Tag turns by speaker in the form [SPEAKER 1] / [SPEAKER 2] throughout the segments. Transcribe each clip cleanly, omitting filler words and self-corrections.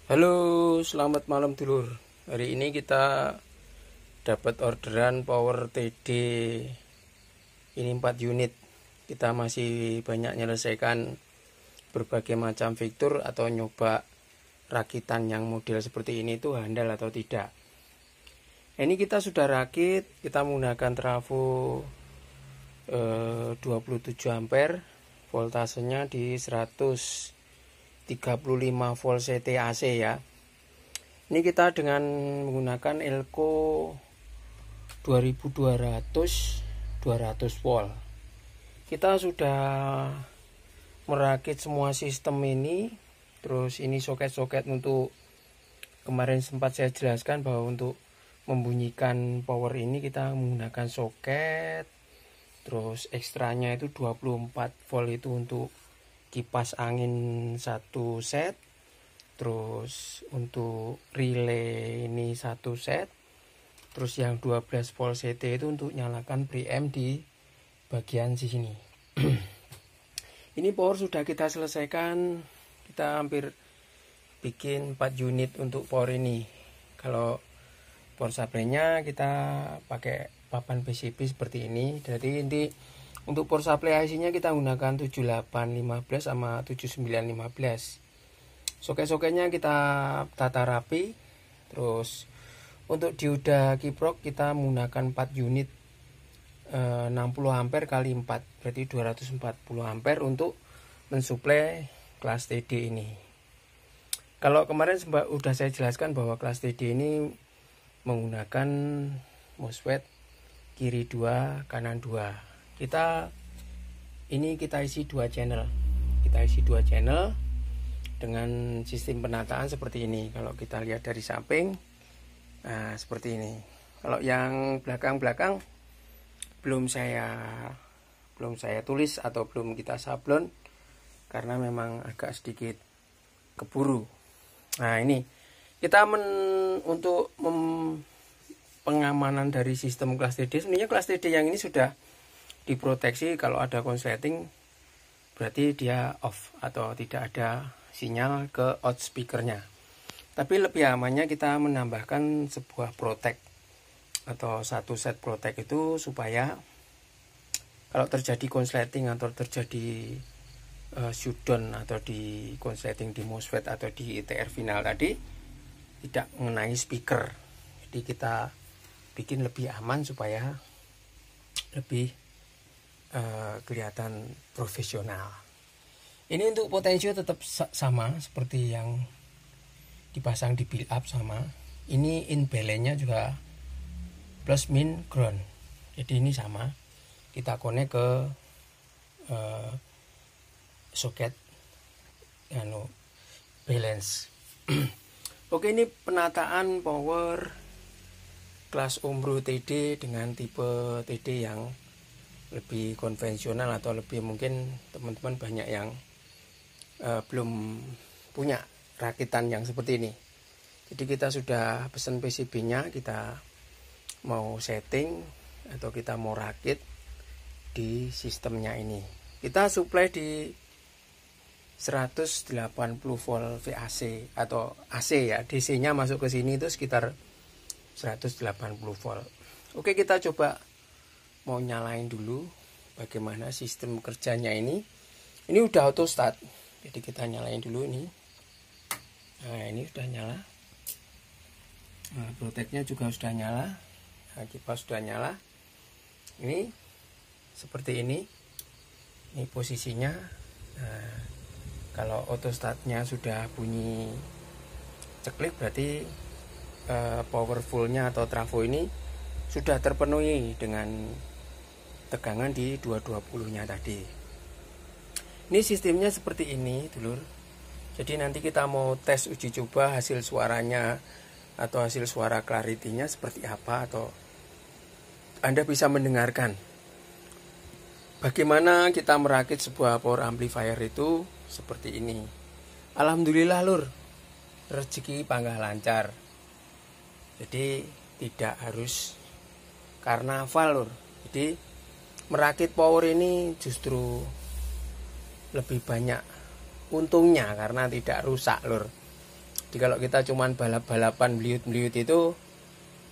[SPEAKER 1] Halo, selamat malam dulur. Hari ini kita dapat orderan power TD. Ini 4 unit. Kita masih banyak menyelesaikan berbagai macam fitur atau nyoba rakitan yang model seperti ini tuh handal atau tidak. Ini kita sudah rakit, kita menggunakan trafo 27 ampere, voltasenya di 135 volt CT AC ya. Ini kita dengan menggunakan Elco 2200 volt. Kita sudah merakit semua sistem ini. Terus ini soket-soket untuk kemarin sempat saya jelaskan bahwa untuk membunyikan power ini kita menggunakan soket. Terus ekstranya itu 24 volt itu untuk kipas angin satu set. Terus untuk relay ini satu set. Terus yang 12 volt CT itu untuk nyalakan preamp di bagian sini. Ini power sudah kita selesaikan. Kita hampir bikin 4 unit untuk power ini. Kalau power supply-nya kita pakai papan PCB seperti ini. Jadi untuk power supply IC-nya kita gunakan 7815 sama 7915. Soket-soketnya kita tata rapi. Terus untuk dioda kiprok kita menggunakan 4 unit 60 ampere kali 4, berarti 240 ampere untuk mensuplai kelas TD ini. Kalau kemarin sudah saya jelaskan bahwa kelas TD ini menggunakan MOSFET kiri 2 kanan 2. Kita isi 2 channel. Kita isi 2 channel dengan sistem penataan seperti ini. Kalau kita lihat dari samping, nah seperti ini. Kalau yang belakang-belakang belum saya tulis atau belum kita sablon karena memang agak sedikit keburu. Nah ini kita untuk pengamanan dari sistem kelas TD. Sebenarnya kelas TD yang ini sudah diproteksi. Kalau ada konsleting berarti dia off atau tidak ada sinyal ke out speakernya. Tapi lebih amannya kita menambahkan sebuah protect atau satu set protect itu supaya kalau terjadi konsleting atau terjadi shutdown atau di konsleting di MOSFET atau di ITR final tadi tidak mengenai speaker. Jadi kita bikin lebih aman supaya lebih kelihatan profesional. Ini untuk potensio tetap sama seperti yang dipasang di build up sama. Ini in balance-nya juga plus min ground. Jadi ini sama. Kita connect ke soket balance. Oke, ini penataan power kelas Umbro TD dengan tipe TD yang lebih konvensional atau lebih mungkin teman-teman banyak yang belum punya rakitan yang seperti ini. Jadi kita sudah pesan PCB-nya, kita mau setting atau kita mau rakit di sistemnya ini. Kita supply di 180 volt VAC atau AC ya. DC-nya masuk ke sini itu sekitar 180 volt. Oke, kita coba mau nyalain dulu bagaimana sistem kerjanya ini. Ini udah auto start. Jadi kita nyalain dulu ini. Nah, ini sudah nyala. Nah, protectnya juga sudah nyala. Nah, kipas sudah nyala. Ini seperti ini. Ini posisinya. Nah, kalau auto startnya sudah bunyi ceklik berarti powerfulnya atau trafo ini sudah terpenuhi dengan tegangan di 220 nya tadi. Ini sistemnya seperti ini dulur. Jadi nanti kita mau tes uji coba hasil suaranya atau hasil suara clarity-nya seperti apa, atau Anda bisa mendengarkan bagaimana kita merakit sebuah power amplifier itu seperti ini. Alhamdulillah lur, rezeki pangkah lancar. Jadi tidak harus karnaval lur. Jadi merakit power ini justru lebih banyak untungnya karena tidak rusak lur. Jadi kalau kita cuman balap-balapan beliut-beliut itu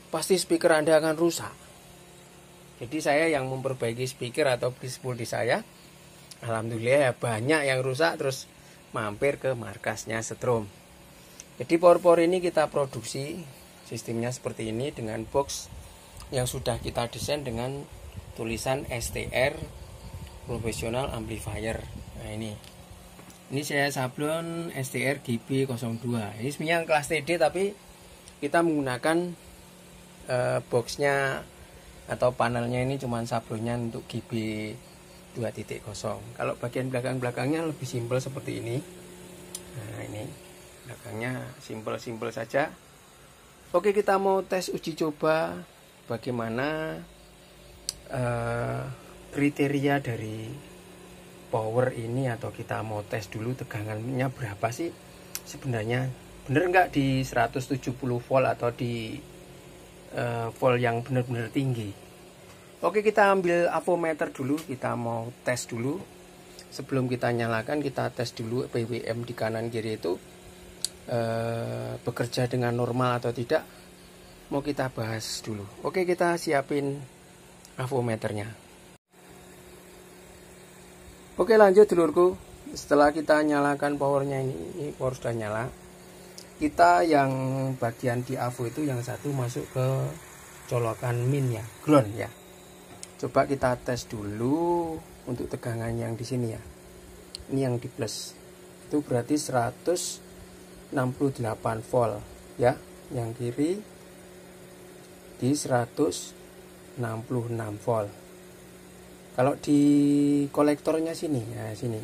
[SPEAKER 1] pasti speaker Anda akan rusak. Jadi saya yang memperbaiki speaker atau multi saya, alhamdulillah ya banyak yang rusak, terus mampir ke markasnya Setrum. Jadi power ini kita produksi sistemnya seperti ini dengan box yang sudah kita desain dengan tulisan STR Professional Amplifier. Nah ini saya sablon STR GB02. Ini sebenarnya kelas TD tapi kita menggunakan boxnya atau panelnya ini cuman sablonnya untuk GB 2.0. Kalau bagian belakangnya lebih simpel seperti ini. Nah ini belakangnya simpel saja. Oke, kita mau tes uji coba bagaimana kriteria dari power ini, atau kita mau tes dulu tegangannya berapa sih sebenarnya, bener nggak di 170 volt atau di volt yang benar-benar tinggi. Oke, kita ambil avometer dulu, kita mau tes dulu. Sebelum kita nyalakan, kita tes dulu PWM di kanan kiri itu bekerja dengan normal atau tidak. Mau kita bahas dulu. Oke, kita siapin avometernya. Oke, lanjut dulurku. Setelah kita nyalakan powernya, ini power sudah nyala. Kita yang bagian di avo itu yang satu masuk ke colokan min ya, ground ya. Coba kita tes dulu untuk tegangan yang di sini ya. Ini yang di plus. Itu berarti 168 volt ya. Yang kiri di 166 volt. Kalau di kolektornya sini, ya sini,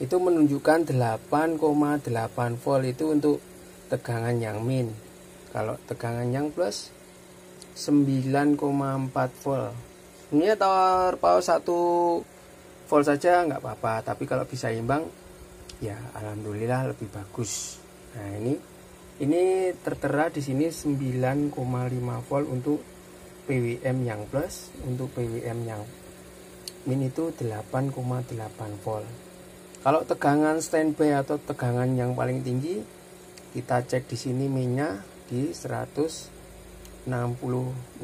[SPEAKER 1] itu menunjukkan 8,8 volt itu untuk tegangan yang min. Kalau tegangan yang plus 9,4 volt. Ini tower power 1 volt saja nggak apa-apa, tapi kalau bisa imbang ya alhamdulillah lebih bagus. Nah ini tertera di sini 9,5 volt untuk PWM yang plus, untuk PWM yang min itu 8,8 volt. Kalau tegangan standby atau tegangan yang paling tinggi, kita cek di sini minnya di 166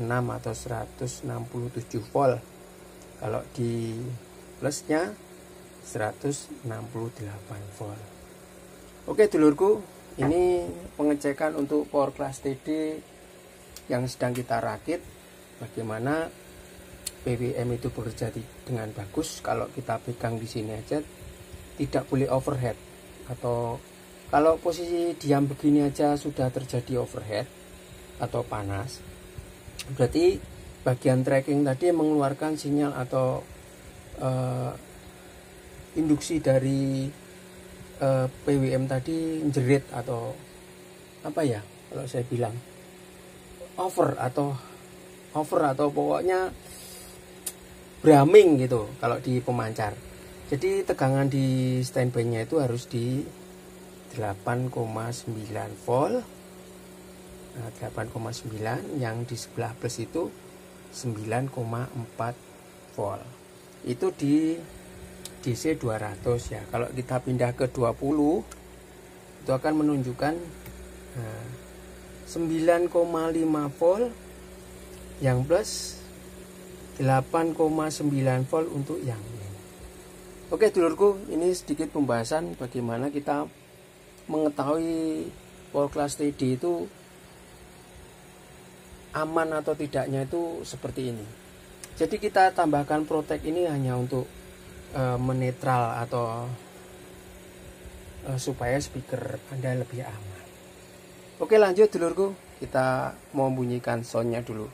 [SPEAKER 1] atau 167 volt. Kalau di plusnya 168 volt. Oke dulurku, ini pengecekan untuk power class TD yang sedang kita rakit. Bagaimana PWM itu bekerja dengan bagus. Kalau kita pegang di sini aja, tidak boleh overhead, atau kalau posisi diam begini aja sudah terjadi overhead atau panas, berarti bagian tracking tadi mengeluarkan sinyal atau induksi dari PWM tadi jerit atau apa ya, kalau saya bilang over atau pokoknya brumming gitu kalau di pemancar. Jadi tegangan di standby-nya itu harus di 8,9 volt. Nah, 8,9, yang di sebelah plus itu 9,4 volt. Itu di DC 200 ya. Kalau kita pindah ke 20 itu akan menunjukkan 9,5 volt yang plus 8,9 volt untuk yang min. Oke dulurku, ini sedikit pembahasan bagaimana kita mengetahui power class TD itu aman atau tidaknya itu seperti ini. Jadi kita tambahkan Protect ini hanya untuk menetral atau supaya speaker Anda lebih aman. Oke lanjut dulurku, kita mau bunyikan soundnya dulu.